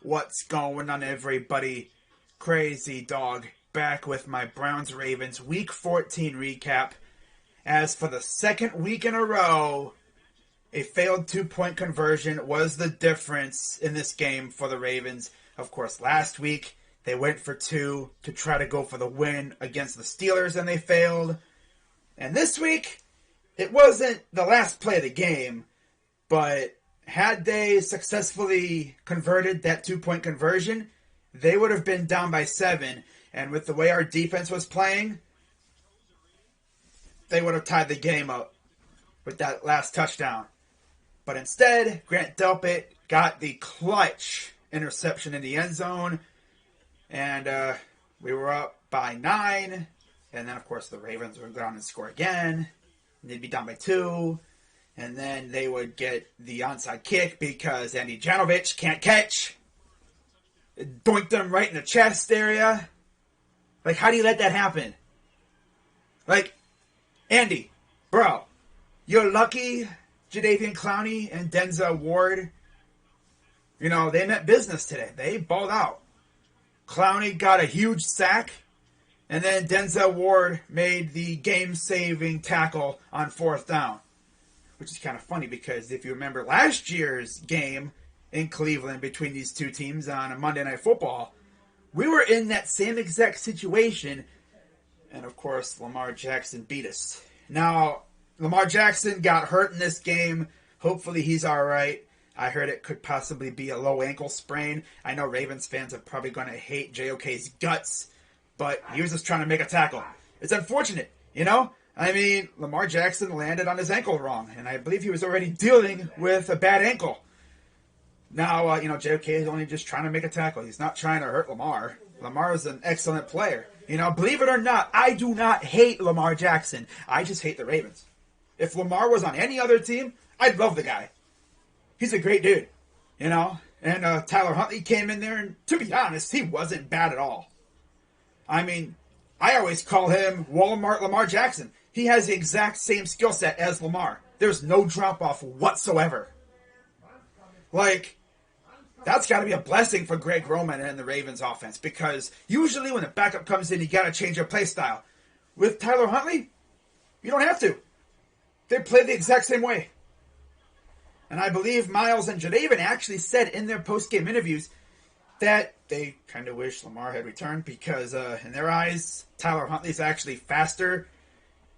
What's going on, everybody? Crazy Dog back with my Browns-Ravens Week 14 recap. As for the second week in a row, a failed two-point conversion was the difference in this game for the Ravens. Of course, last week they went for two to try to go for the win against the Steelers, and they failed. And this week, it wasn't the last play of the game, but had they successfully converted that two-point conversion, they would have been down by 7. And with the way our defense was playing, they would have tied the game up with that last touchdown. But instead, Grant Delpit got the clutch interception in the end zone. And we were up by 9. And then, of course, the Ravens would go down and score again. And they'd be down by 2. And then they would get the onside kick because Andy Janovich can't catch. It doinked them right in the chest area. Like, how do you let that happen? Like, Andy, bro, you're lucky Jadeveon Clowney and Denzel Ward, you know, they meant business today. They balled out. Clowney got a huge sack, and then Denzel Ward made the game-saving tackle on 4th down. Which is kind of funny because if you remember last year's game in Cleveland between these two teams on a Monday Night Football, we were in that same exact situation. And of course, Lamar Jackson beat us. Now, Lamar Jackson got hurt in this game. Hopefully he's all right. I heard it could possibly be a low ankle sprain. I know Ravens fans are probably going to hate JOK's guts, but he was just trying to make a tackle. It's unfortunate, you know? I mean, Lamar Jackson landed on his ankle wrong, and I believe he was already dealing with a bad ankle. Now, JOK is only just trying to make a tackle. He's not trying to hurt Lamar. Lamar is an excellent player. You know, believe it or not, I do not hate Lamar Jackson. I just hate the Ravens. If Lamar was on any other team, I'd love the guy. He's a great dude, you know? And Tyler Huntley came in there, and to be honest, he wasn't bad at all. I mean, I always call him Walmart Lamar Jackson. He has the exact same skill set as Lamar. There's no drop-off whatsoever. Like, that's got to be a blessing for Greg Roman and the Ravens offense, because usually when the backup comes in, you got to change your play style. With Tyler Huntley, you don't have to. They play the exact same way. And I believe Miles and Jadeveon actually said in their post-game interviews that they kind of wish Lamar had returned because in their eyes, Tyler Huntley's actually faster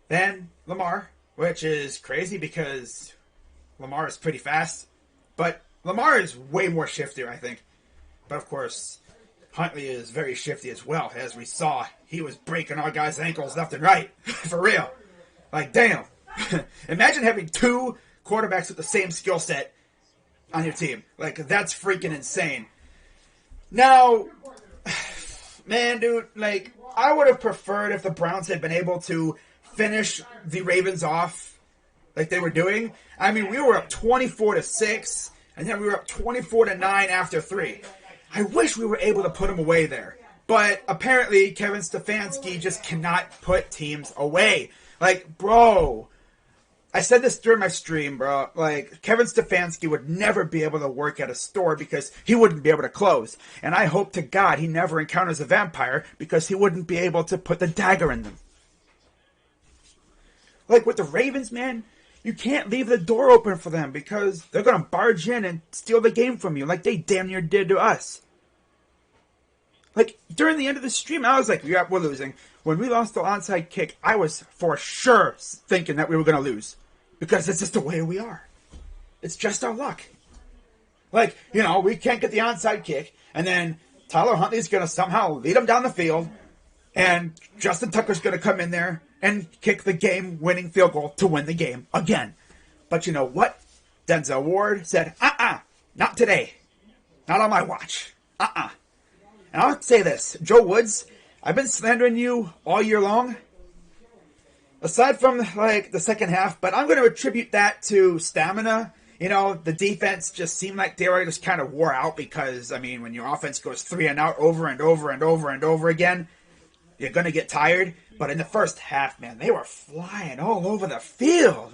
than Lamar, which is crazy because Lamar is pretty fast. But Lamar is way more shiftier, I think. But of course, Huntley is very shifty as well. As we saw, he was breaking our guys' ankles left and right. For real. Like, damn. Imagine having 2 quarterbacks with the same skill set on your team. Like, that's freaking insane. Now, man, dude, like, I would have preferred if the Browns had been able to finish the Ravens off like they were doing. I mean, we were up 24-6, and then we were up 24-9 after 3. I wish we were able to put them away there. But apparently, Kevin Stefanski just cannot put teams away. Like, bro, I said this during my stream, bro. Like, Kevin Stefanski would never be able to work at a store because he wouldn't be able to close. And I hope to God he never encounters a vampire because he wouldn't be able to put the dagger in them. Like, with the Ravens, man, you can't leave the door open for them because they're going to barge in and steal the game from you like they damn near did to us. Like, during the end of the stream, I was like, yeah, we're losing. When we lost the onside kick, I was for sure thinking that we were going to lose because it's just the way we are. It's just our luck. Like, you know, we can't get the onside kick, and then Tyler Huntley's going to somehow lead them down the field, and Justin Tucker's going to come in there and kick the game-winning field goal to win the game again. But you know what? Denzel Ward said, not today. Not on my watch. And I'll say this. Joe Woods, I've been slandering you all year long. Aside from, like, the second half, but I'm going to attribute that to stamina. You know, the defense just seemed like they were just kind of wore out because, I mean, when your offense goes 3 and out over and over and over and over again, you're going to get tired. But in the first half, man, they were flying all over the field.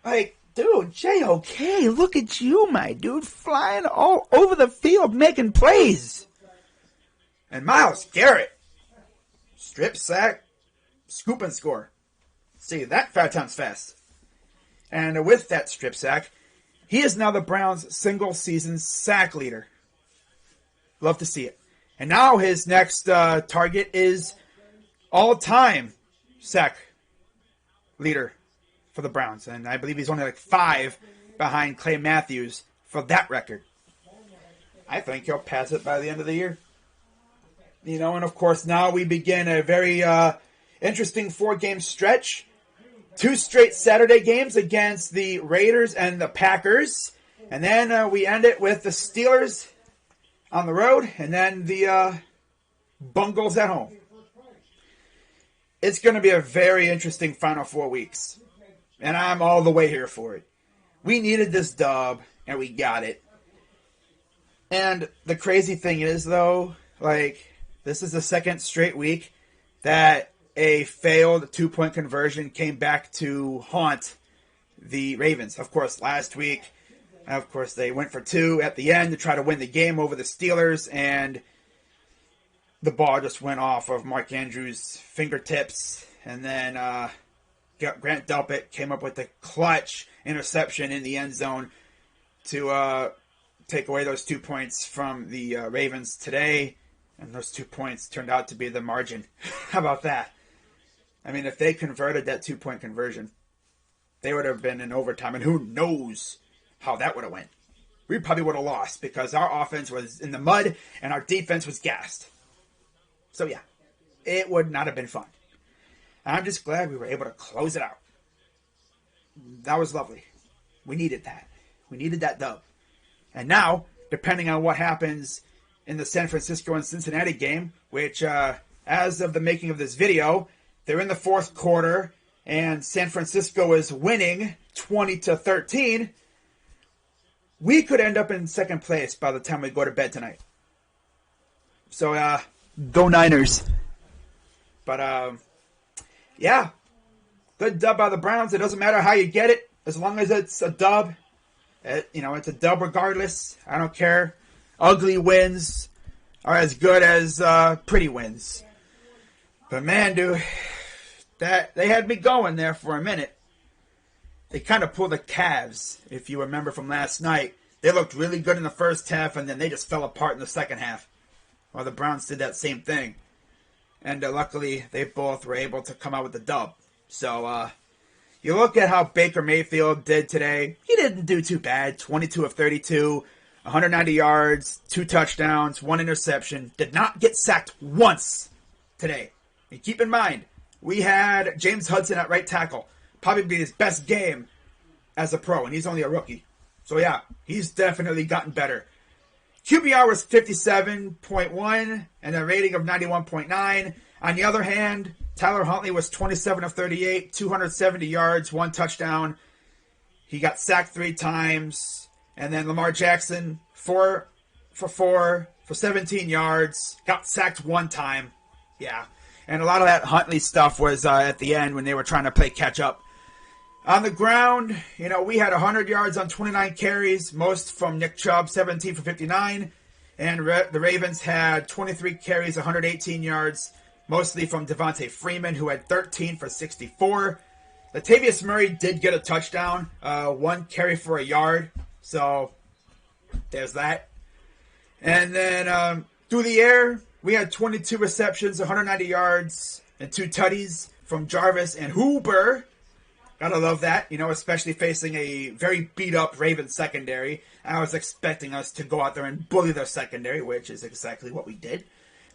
Like, Dude, J.O.K., look at you, my dude, flying all over the field, making plays. And Myles Garrett, strip sack, scoop and score. See, that 5 times fast. And with that strip sack, he is now the Browns' single-season sack leader. Love to see it. And now his next target is all-time sack leader for the Browns. And I believe he's only like 5 behind Clay Matthews for that record. I think he'll pass it by the end of the year. You know, and of course now we begin a very interesting 4-game stretch. 2 straight Saturday games against the Raiders and the Packers. And then we end it with the Steelers on the road. And then the Bungles at home. It's going to be a very interesting final 4 weeks. And I'm all the way here for it. We needed this dub, and we got it. And the crazy thing is, though, like, this is the second straight week that a failed 2-point conversion came back to haunt the Ravens. Of course, last week, of course, they went for 2 at the end to try to win the game over the Steelers, and the ball just went off of Mark Andrews' fingertips, and then Grant Delpit came up with the clutch interception in the end zone to take away those 2 points from the Ravens today, and those 2 points turned out to be the margin. How about that? I mean, if they converted that 2-point conversion, they would have been in overtime, and who knows how that would have went. We probably would have lost because our offense was in the mud and our defense was gassed. So yeah, it would not have been fun. I'm just glad we were able to close it out. That was lovely. We needed that. We needed that dub. And now, depending on what happens in the San Francisco and Cincinnati game, which as of the making of this video, they're in the 4th quarter and San Francisco is winning 20-13, we could end up in 2nd place by the time we go to bed tonight. So, go Niners. But, yeah, good dub by the Browns. It doesn't matter how you get it, as long as it's a dub. It's a dub regardless. I don't care. Ugly wins are as good as pretty wins. But man, dude, that they had me going there for a minute. They kind of pulled the Cavs, if you remember from last night. They looked really good in the first half, and then they just fell apart in the second half. Well, the Browns did that same thing. And luckily, they both were able to come out with the dub. So, you look at how Baker Mayfield did today. He didn't do too bad. 22 of 32, 190 yards, 2 touchdowns, 1 interception. Did not get sacked once today. And keep in mind, we had James Hudson at right tackle. Probably be his best game as a pro, and he's only a rookie. So yeah, he's definitely gotten better. QBR was 57.1 and a rating of 91.9. On the other hand, Tyler Huntley was 27 of 38, 270 yards, 1 touchdown. He got sacked 3 times. And then Lamar Jackson, 4 for 4 for 17 yards, got sacked 1 time. Yeah. And a lot of that Huntley stuff was at the end when they were trying to play catch up. On the ground, we had 100 yards on 29 carries, most from Nick Chubb, 17 for 59. And the Ravens had 23 carries, 118 yards, mostly from Devontae Freeman, who had 13 for 64. Latavius Murray did get a touchdown, 1 carry for a yard. So, there's that. And then through the air, we had 22 receptions, 190 yards, and 2 tutties from Jarvis and Hooper. Gotta love that, especially facing a very beat-up Ravens secondary. I was expecting us to go out there and bully their secondary, which is exactly what we did.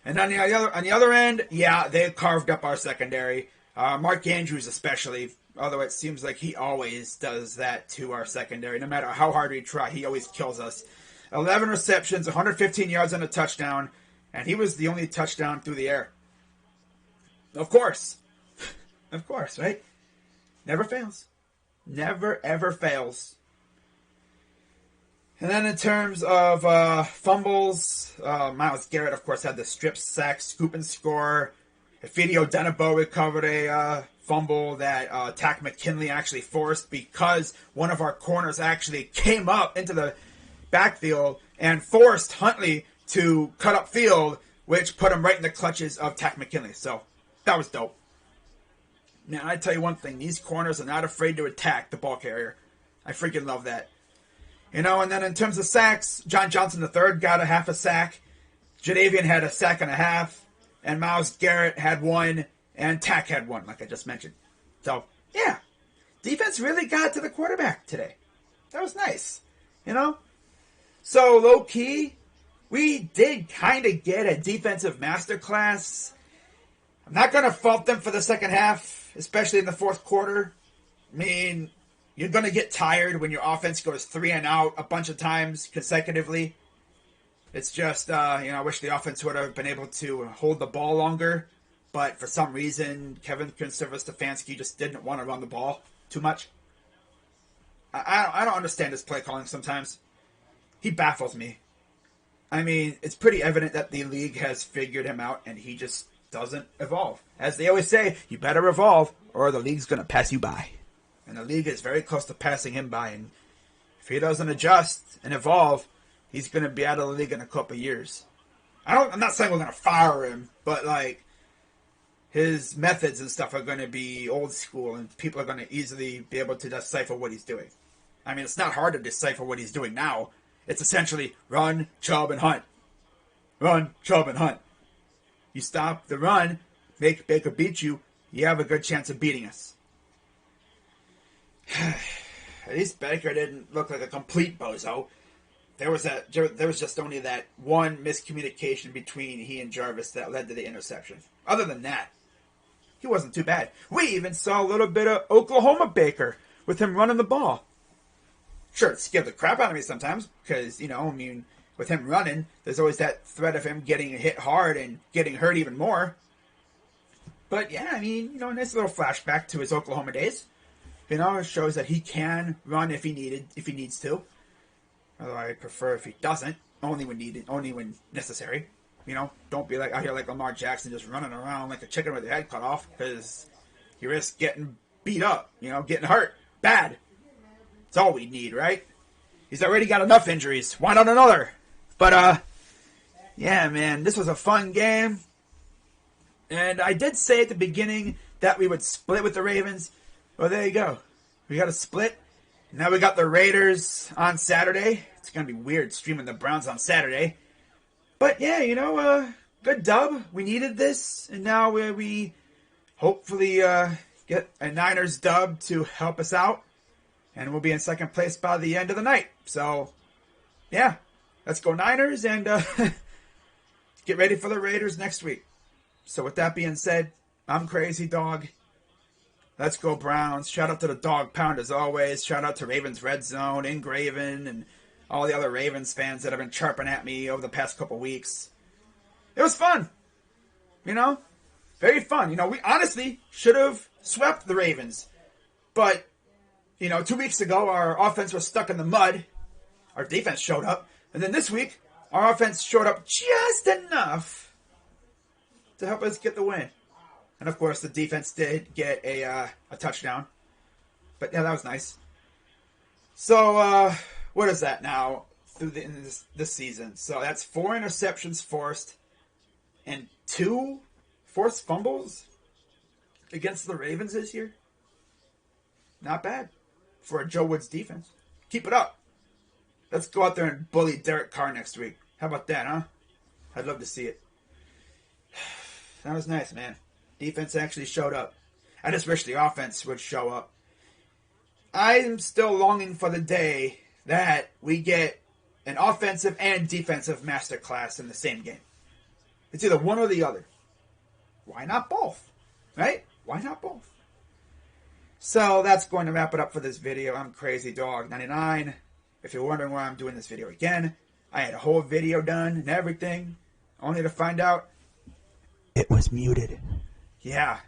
And on the other end, yeah, they carved up our secondary. Mark Andrews especially, although it seems like he always does that to our secondary. No matter how hard we try, he always kills us. 11 receptions, 115 yards and a touchdown, and he was the only touchdown through the air. Of course. Of course, right? Never fails. Never, ever fails. And then in terms of fumbles, Myles Garrett, of course, had the strip sack, scoop and score. Efidio Denabo recovered a fumble that Tack McKinley actually forced because one of our corners actually came up into the backfield and forced Huntley to cut up field, which put him right in the clutches of Tack McKinley. So that was dope. Man, I tell you one thing, these corners are not afraid to attack the ball carrier. I freaking love that. And then in terms of sacks, John Johnson III got a half a sack. Jadavian had a sack and a half. And Myles Garrett had one. And Tack had one, like I just mentioned. So, yeah. Defense really got to the quarterback today. That was nice. So, low-key, we did kind of get a defensive masterclass. I'm not going to fault them for the second half, especially in the fourth quarter. I mean, you're going to get tired when your offense goes 3 and out a bunch of times consecutively. It's just, I wish the offense would have been able to hold the ball longer. But for some reason, Kevin Stefanski just didn't want to run the ball too much. I don't understand his play calling sometimes. He baffles me. I mean, it's pretty evident that the league has figured him out and he just doesn't evolve. As they always say, you better evolve or the league's going to pass you by. And the league is very close to passing him by. And if he doesn't adjust and evolve, he's going to be out of the league in a couple of years. I'm not saying we're going to fire him, but his methods and stuff are going to be old school and people are going to easily be able to decipher what he's doing. I mean, it's not hard to decipher what he's doing now. It's essentially run, Chubb, and hunt. Run, Chubb, and hunt. You stop the run, make Baker beat you, you have a good chance of beating us. At least Baker didn't look like a complete bozo. There was just only that one miscommunication between he and Jarvis that led to the interception. Other than that, he wasn't too bad. We even saw a little bit of Oklahoma Baker with him running the ball. Sure, it scared the crap out of me sometimes because, with him running, there's always that threat of him getting hit hard and getting hurt even more. But yeah, nice little flashback to his Oklahoma days. It shows that he can run if he needs to. Although I prefer if he doesn't, only when needed, only when necessary. Don't be out here like Lamar Jackson just running around like a chicken with your head cut off because you risk getting beat up, getting hurt. Bad. That's all we need, right? He's already got enough injuries. Why not another? But, yeah, man, this was a fun game. And I did say at the beginning that we would split with the Ravens. Well, there you go. We got a split. Now we got the Raiders on Saturday. It's going to be weird streaming the Browns on Saturday. But, yeah, good dub. We needed this. And now we hopefully get a Niners dub to help us out. And we'll be in second place by the end of the night. So, yeah. Let's go Niners and get ready for the Raiders next week. So with that being said, I'm Crazy Dog. Let's go Browns. Shout out to the Dog Pound as always. Shout out to Ravens Red Zone, Ingraven, and all the other Ravens fans that have been chirping at me over the past couple weeks. It was fun. Very fun. We honestly should have swept the Ravens. But, 2 weeks ago, our offense was stuck in the mud. Our defense showed up. And then this week, our offense showed up just enough to help us get the win. And of course, the defense did get a touchdown. But yeah, that was nice. So, what is that now through this season? So that's 4 interceptions forced and 2 forced fumbles against the Ravens this year. Not bad for a Joe Woods defense. Keep it up. Let's go out there and bully Derek Carr next week. How about that, huh? I'd love to see it. That was nice, man. Defense actually showed up. I just wish the offense would show up. I'm still longing for the day that we get an offensive and defensive masterclass in the same game. It's either one or the other. Why not both? Right? Why not both? So that's going to wrap it up for this video. I'm Crazy Dog 99. If you're wondering why I'm doing this video again, I had a whole video done and everything, only to find out it was muted. Yeah,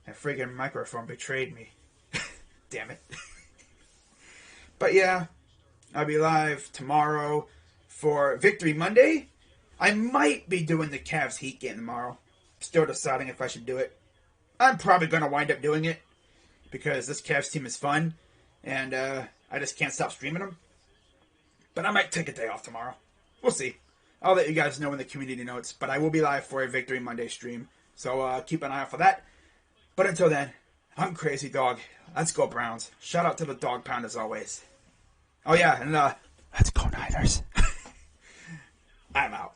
that friggin' microphone betrayed me. Damn it. But yeah, I'll be live tomorrow for Victory Monday. I might be doing the Cavs Heat game tomorrow. Still deciding if I should do it. I'm probably going to wind up doing it because this Cavs team is fun, and I just can't stop streaming them. But I might take a day off tomorrow. We'll see. I'll let you guys know in the community notes, but I will be live for a Victory Monday stream, so keep an eye out for that. But until then, I'm Crazy Dog. Let's go Browns. Shout out to the Dog Pound as always. Oh yeah, and let's go Niners. I'm out.